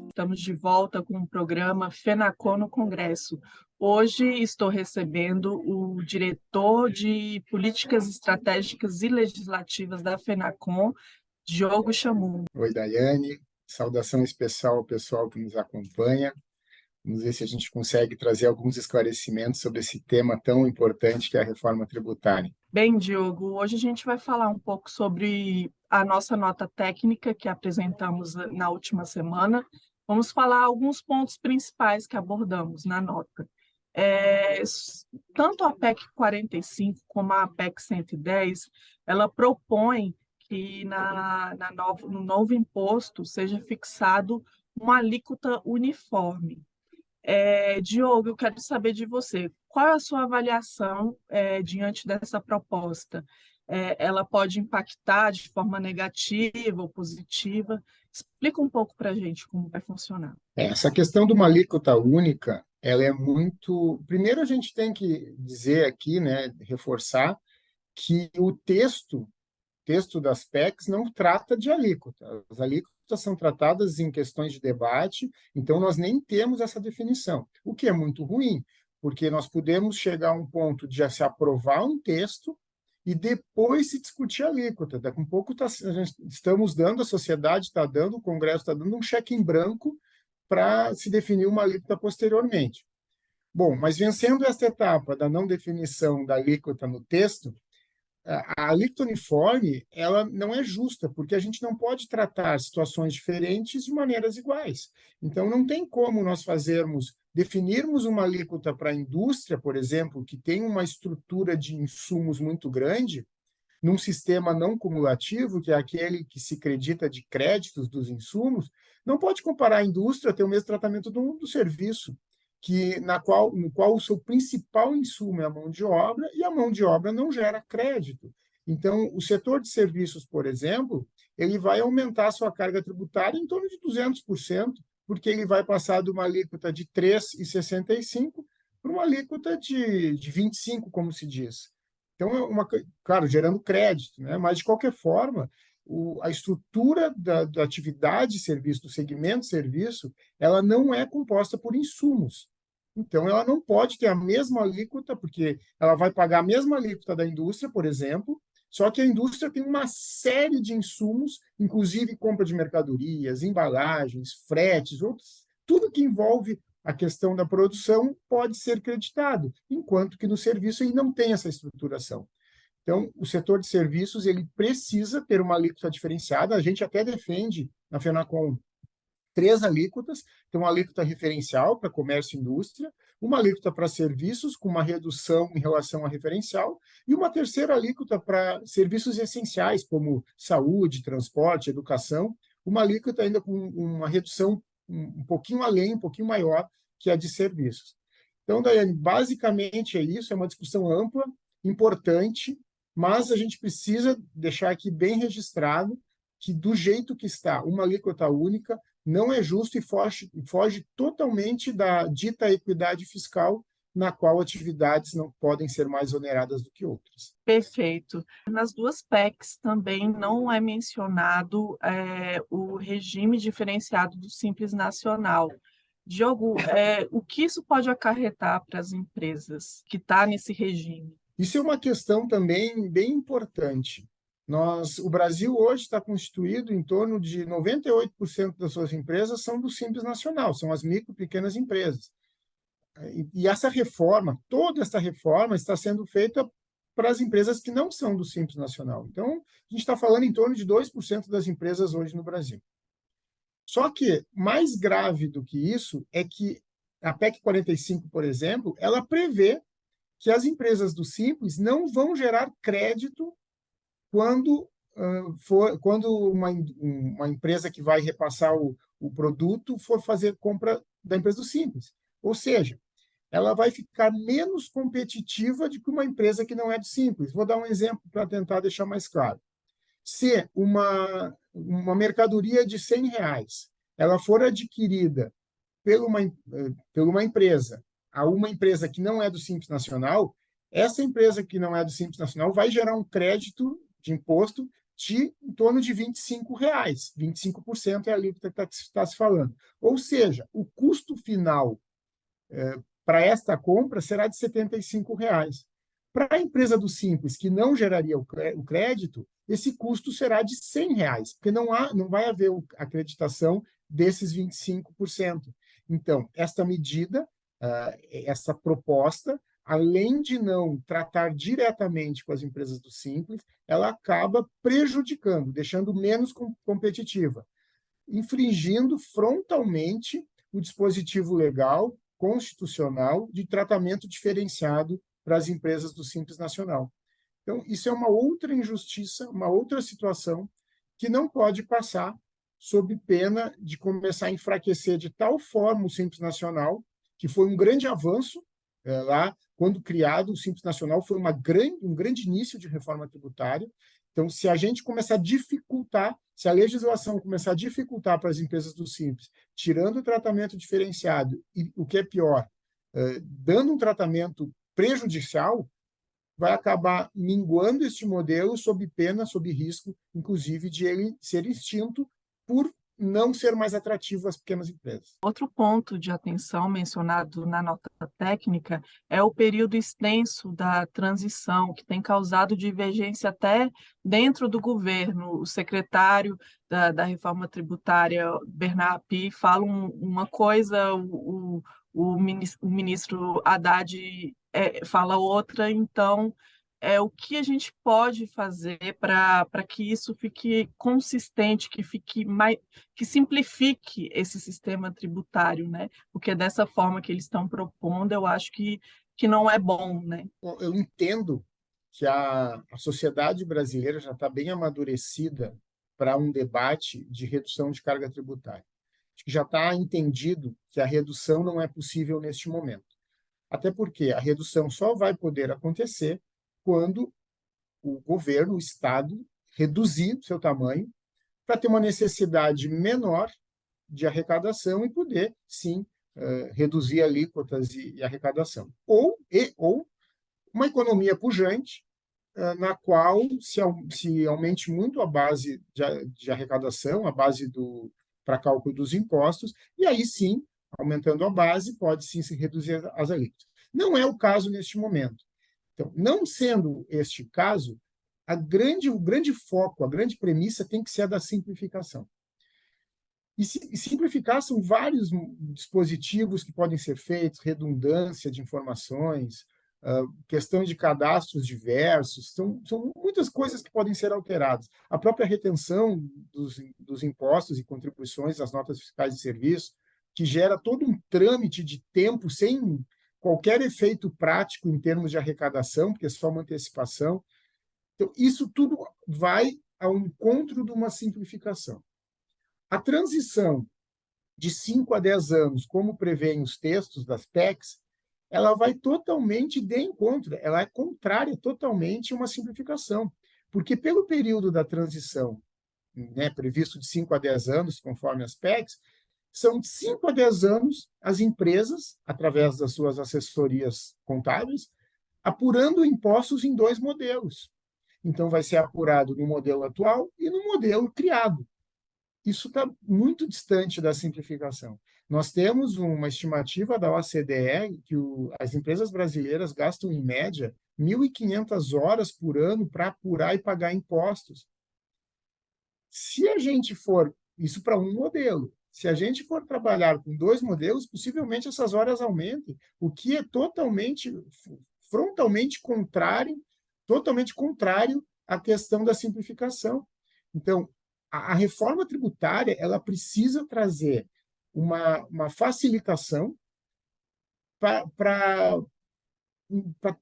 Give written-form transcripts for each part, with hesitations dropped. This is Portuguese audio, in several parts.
Estamos de volta com o programa FENACON no Congresso. Hoje estou recebendo o diretor de Políticas Estratégicas e Legislativas da FENACON, Diogo Chamum. Oi, Daiane. Saudação especial ao pessoal que nos acompanha. Vamos ver se a gente consegue trazer alguns esclarecimentos sobre esse tema tão importante que é a reforma tributária. Bem, Diogo, hoje a gente vai falar um pouco sobre a nossa nota técnica que apresentamos na última semana. Vamos falar alguns pontos principais que abordamos na nota. Tanto a PEC 45 como a PEC 110, ela propõe que no novo imposto seja fixado uma alíquota uniforme. Diogo, eu quero saber de você, qual é a sua avaliação diante dessa proposta? Ela pode impactar de forma negativa ou positiva? Explica um pouco para a gente como vai funcionar. Essa questão de uma alíquota única, ela é muito... Primeiro, a gente tem que dizer aqui, né, reforçar, que o texto das PECs não trata de alíquota. As alíquotas são tratadas em questões de debate, então nós nem temos essa definição, o que é muito ruim, porque nós podemos chegar a um ponto de já se aprovar um texto e depois se discutir a alíquota. Daqui a um pouco estamos dando, a sociedade está dando, o Congresso está dando um cheque em branco para se definir uma alíquota posteriormente. Bom, mas vencendo esta etapa da não definição da alíquota no texto, a alíquota uniforme, ela não é justa, porque a gente não pode tratar situações diferentes de maneiras iguais. Então, não tem como nós definirmos uma alíquota para a indústria, por exemplo, que tem uma estrutura de insumos muito grande, num sistema não cumulativo, que é aquele que se acredita de créditos dos insumos, não pode comparar a indústria a ter o mesmo tratamento do serviço, no qual o seu principal insumo é a mão de obra, e a mão de obra não gera crédito. Então, o setor de serviços, por exemplo, ele vai aumentar a sua carga tributária em torno de 200%, porque ele vai passar de uma alíquota de 3,65% para uma alíquota de 25%, como se diz. Então, claro, gerando crédito, né? Mas, de qualquer forma, a estrutura da atividade de serviço, do segmento de serviço, ela não é composta por insumos. Então, ela não pode ter a mesma alíquota, porque ela vai pagar a mesma alíquota da indústria, por exemplo, só que a indústria tem uma série de insumos, inclusive compra de mercadorias, embalagens, fretes, tudo que envolve a questão da produção pode ser creditado, enquanto que no serviço ele não tem essa estruturação. Então, o setor de serviços ele precisa ter uma alíquota diferenciada. A gente até defende na FENACON 3 alíquotas. Então, uma alíquota referencial para comércio e indústria, uma alíquota para serviços com uma redução em relação à referencial e uma terceira alíquota para serviços essenciais, como saúde, transporte, educação, uma alíquota ainda com uma redução um pouquinho além, um pouquinho maior que a de serviços. Então, Daiane, basicamente é isso, é uma discussão ampla, importante, mas a gente precisa deixar aqui bem registrado que, do jeito que está, uma alíquota única não é justo e foge totalmente da dita equidade fiscal, na qual atividades não podem ser mais oneradas do que outras. Perfeito. Nas duas PECs também não é mencionado o regime diferenciado do Simples Nacional. Diogo, o que isso pode acarretar para as empresas que estão nesse regime? Isso é uma questão também bem importante. O Brasil hoje está constituído em torno de 98% das suas empresas são do Simples Nacional, são as micro e pequenas empresas. E essa reforma, toda essa reforma está sendo feita para as empresas que não são do Simples Nacional. Então, a gente está falando em torno de 2% das empresas hoje no Brasil. Só que, mais grave do que isso, é que a PEC 45, por exemplo, ela prevê que as empresas do Simples não vão gerar crédito quando uma empresa que vai repassar o produto for fazer compra da empresa do Simples. Ou seja, ela vai ficar menos competitiva do que uma empresa que não é do Simples. Vou dar um exemplo para tentar deixar mais claro. Se uma mercadoria de R$ 100 ela for adquirida por uma empresa a uma empresa que não é do Simples Nacional, essa empresa que não é do Simples Nacional vai gerar um crédito de imposto de em torno de R$ 25. 25% é a alíquota que está se falando. Ou seja, o custo final para esta compra será de R$ 75. Para a empresa do Simples, que não geraria o crédito, esse custo será de R$ 100, porque não vai haver a acreditação desses 25%. Então, esta medida, essa proposta, além de não tratar diretamente com as empresas do Simples, ela acaba prejudicando, deixando menos competitiva, infringindo frontalmente o dispositivo legal constitucional de tratamento diferenciado para as empresas do Simples Nacional. Então, isso é uma outra injustiça, uma outra situação que não pode passar sob pena de começar a enfraquecer de tal forma o Simples Nacional, que foi um grande avanço lá, quando criado, o Simples Nacional foi um grande início de reforma tributária. Então, se a gente começar a dificultar, se a legislação começar a dificultar para as empresas do Simples, tirando o tratamento diferenciado e, o que é pior, dando um tratamento prejudicial, vai acabar minguando este modelo sob pena, sob risco, inclusive, de ele ser extinto por não ser mais atrativo às pequenas empresas. Outro ponto de atenção mencionado na nota técnica é o período extenso da transição, que tem causado divergência até dentro do governo. O secretário da Reforma Tributária, Bernard Api, fala uma coisa, o ministro Haddad fala outra, então o que a gente pode fazer para que isso fique consistente, que fique mais, que simplifique esse sistema tributário, né? Porque dessa forma que eles estão propondo, eu acho que não é bom, né? Eu entendo que a sociedade brasileira já está bem amadurecida para um debate de redução de carga tributária. Acho que já está entendido que a redução não é possível neste momento. Até porque a redução só vai poder acontecer quando o governo, o Estado, reduzir seu tamanho para ter uma necessidade menor de arrecadação e poder, sim, reduzir alíquotas e arrecadação. Ou uma economia pujante, na qual se aumente muito a base de arrecadação, a base para cálculo dos impostos, e aí sim, aumentando a base, pode sim se reduzir as alíquotas. Não é o caso neste momento. Então, não sendo este caso, o grande foco, a grande premissa tem que ser a da simplificação. E simplificar são vários dispositivos que podem ser feitos, redundância de informações, questão de cadastros diversos, são muitas coisas que podem ser alteradas. A própria retenção dos impostos e contribuições das notas fiscais de serviço, que gera todo um trâmite de tempo sem qualquer efeito prático em termos de arrecadação, porque é só uma antecipação. Então, isso tudo vai ao encontro de uma simplificação. A transição de 5 a 10 anos, como prevêem os textos das PECs, ela vai totalmente de encontro, ela é contrária totalmente a uma simplificação, porque pelo período da transição, né, previsto de 5 a 10 anos, conforme as PECs, são de 5 a 10 anos as empresas, através das suas assessorias contábeis, apurando impostos em 2 modelos. Então, vai ser apurado no modelo atual e no modelo criado. Isso está muito distante da simplificação. Nós temos uma estimativa da OCDE que as empresas brasileiras gastam, em média, 1.500 horas por ano para apurar e pagar impostos. Se a gente for, isso para um modelo, se a gente for trabalhar com 2 modelos, possivelmente essas horas aumentem, o que é frontalmente contrário à questão da simplificação. Então, a reforma tributária ela precisa trazer uma facilitação para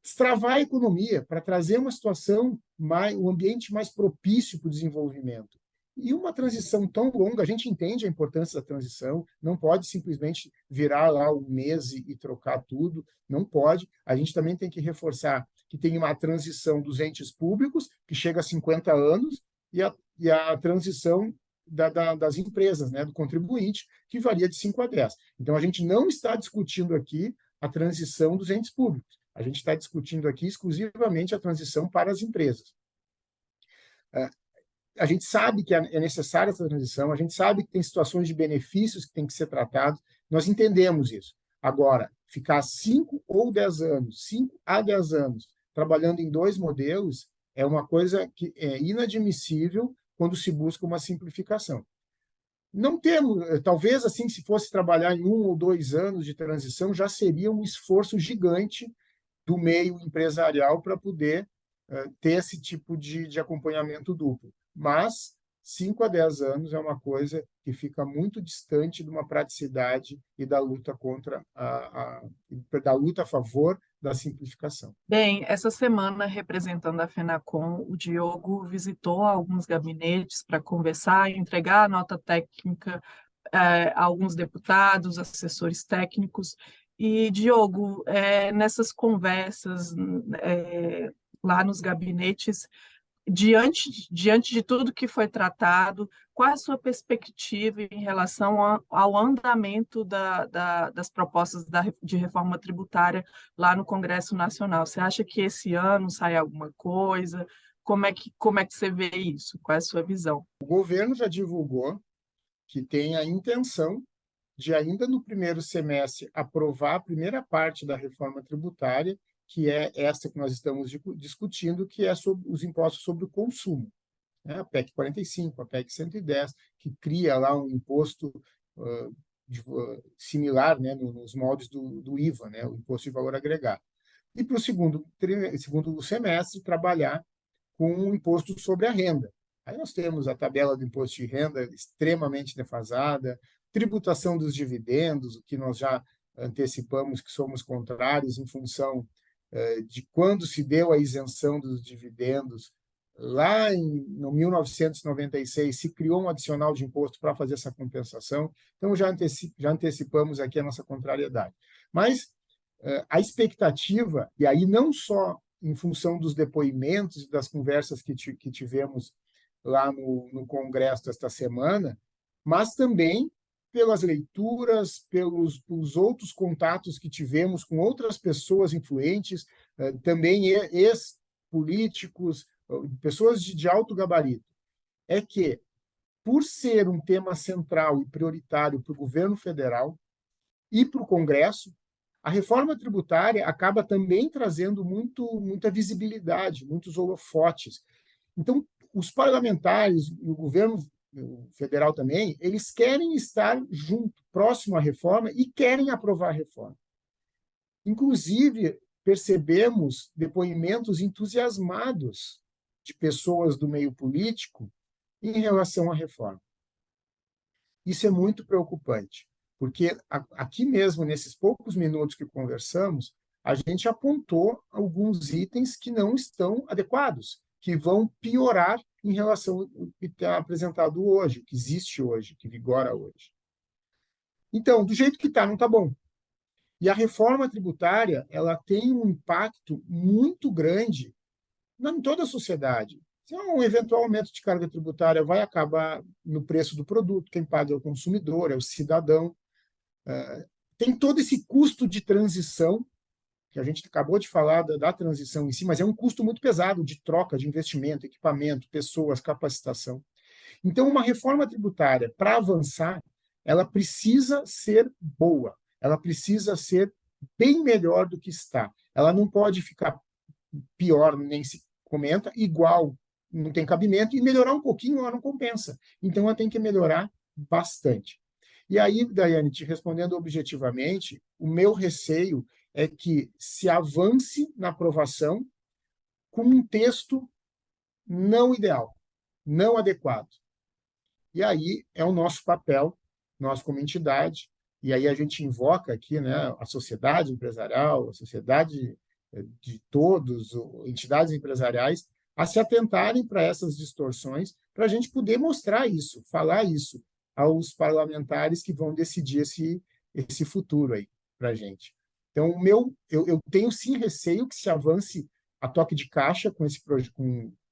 destravar a economia, para trazer uma situação, um ambiente mais propício para o desenvolvimento. E uma transição tão longa, a gente entende a importância da transição, não pode simplesmente virar lá um mês e trocar tudo, não pode. A gente também tem que reforçar que tem uma transição dos entes públicos, que chega a 50 anos, e a transição das empresas, né, do contribuinte, que varia de 5 a 10. Então, a gente não está discutindo aqui a transição dos entes públicos. A gente está discutindo aqui exclusivamente a transição para as empresas. A gente sabe que é necessária essa transição, a gente sabe que tem situações de benefícios que têm que ser tratados, nós entendemos isso. Agora, ficar 5 ou 10 anos, 5 a 10 anos, trabalhando em dois modelos, é uma coisa que é inadmissível quando se busca uma simplificação. Não temos, talvez assim, se fosse trabalhar em 1 ou 2 anos de transição, já seria um esforço gigante do meio empresarial para poder ter esse tipo de acompanhamento duplo. Mas 5 a 10 anos é uma coisa que fica muito distante de uma praticidade e da luta da luta a favor da simplificação. Bem, essa semana, representando a FENACON, o Diogo visitou alguns gabinetes para conversar e entregar a nota técnica a alguns deputados, assessores técnicos. E, Diogo, nessas conversas lá nos gabinetes, diante de tudo que foi tratado, qual é a sua perspectiva em relação ao andamento das propostas de reforma tributária lá no Congresso Nacional? Você acha que esse ano sai alguma coisa? Como é que você vê isso? Qual é a sua visão? O governo já divulgou que tem a intenção de, ainda no primeiro semestre, aprovar a primeira parte da reforma tributária, que é essa que nós estamos discutindo, que é sobre os impostos sobre o consumo, né? A PEC 45, a PEC 110, que cria lá um imposto similar, né, nos moldes do IVA, né, o Imposto de Valor Agregado. E para o segundo semestre, trabalhar com um imposto sobre a renda. Aí nós temos a tabela do imposto de renda extremamente defasada, tributação dos dividendos, o que nós já antecipamos que somos contrários em função de quando se deu a isenção dos dividendos. Lá no 1996 se criou um adicional de imposto para fazer essa compensação, então já antecipamos aqui a nossa contrariedade. Mas a expectativa, e aí não só em função dos depoimentos e das conversas que tivemos lá no Congresso esta semana, mas também pelas leituras, pelos outros contatos que tivemos com outras pessoas influentes, também ex-políticos, pessoas de alto gabarito, é que, por ser um tema central e prioritário para o governo federal e para o Congresso, a reforma tributária acaba também trazendo muita visibilidade, muitos holofotes. Então, os parlamentares e o governo federal também, eles querem estar junto, próximo à reforma e querem aprovar a reforma. Inclusive, percebemos depoimentos entusiasmados de pessoas do meio político em relação à reforma. Isso é muito preocupante, porque aqui mesmo, nesses poucos minutos que conversamos, a gente apontou alguns itens que não estão adequados, que vão piorar em relação ao que está apresentado hoje, o que existe hoje, que vigora hoje. Então, do jeito que está, não está bom. E a reforma tributária, ela tem um impacto muito grande em toda a sociedade. Se um eventual aumento de carga tributária vai acabar no preço do produto, quem paga é o consumidor, é o cidadão. Tem todo esse custo de transição, que a gente acabou de falar da transição em si, mas é um custo muito pesado de troca de investimento, equipamento, pessoas, capacitação. Então, uma reforma tributária, para avançar, ela precisa ser boa, ela precisa ser bem melhor do que está. Ela não pode ficar pior, nem se comenta, igual, não tem cabimento, e melhorar um pouquinho ela não compensa. Então, ela tem que melhorar bastante. E aí, Daiane, te respondendo objetivamente, o meu receio é que se avance na aprovação com um texto não ideal, não adequado. E aí é o nosso papel, nós como entidade, e aí a gente invoca aqui, né, a sociedade empresarial, a sociedade de todos, entidades empresariais, a se atentarem para essas distorções, para a gente poder mostrar isso, falar isso aos parlamentares que vão decidir esse futuro aí para a gente. Então, eu tenho sim receio que se avance a toque de caixa com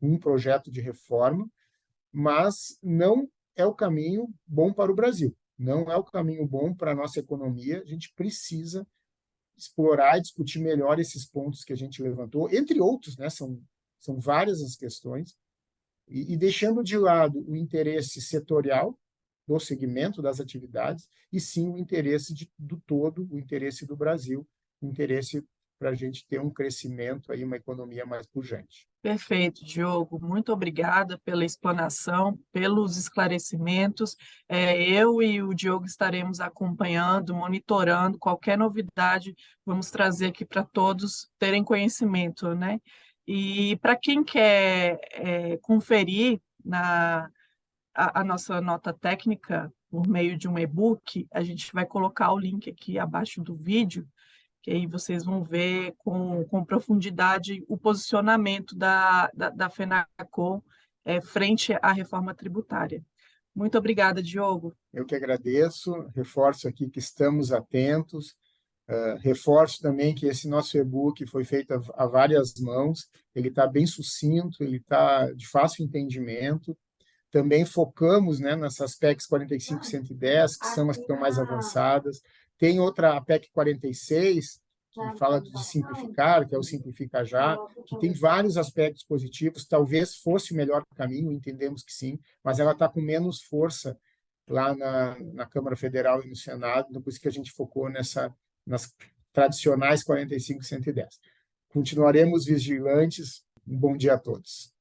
um projeto de reforma, mas não é o caminho bom para o Brasil, não é o caminho bom para a nossa economia. A gente precisa explorar e discutir melhor esses pontos que a gente levantou, entre outros, né? São várias as questões, e deixando de lado o interesse setorial do segmento das atividades, e sim o interesse do todo, o interesse do Brasil, o interesse para a gente ter um crescimento, aí, uma economia mais pujante. Perfeito, Diogo. Muito obrigada pela explanação, pelos esclarecimentos. Eu e o Diogo estaremos acompanhando, monitorando qualquer novidade, vamos trazer aqui para todos terem conhecimento, né? E para quem quer conferir a nossa nota técnica por meio de um e-book, a gente vai colocar o link aqui abaixo do vídeo, que aí vocês vão ver com profundidade o posicionamento da FENACON frente à reforma tributária. Muito obrigada, Diogo. Eu que agradeço, reforço aqui que estamos atentos, reforço também que esse nosso e-book foi feito a várias mãos, ele está bem sucinto, ele está de fácil entendimento. Também focamos, né, nessas PECs 45 e 110, que são as que estão mais avançadas. Tem outra, a PEC 46, que fala de simplificar, que é o Simplifica Já, que tem vários aspectos positivos. Talvez fosse o melhor caminho, entendemos que sim, mas ela está com menos força lá na Câmara Federal e no Senado, por isso que a gente focou nas tradicionais 45 e 110. Continuaremos vigilantes. Um bom dia a todos.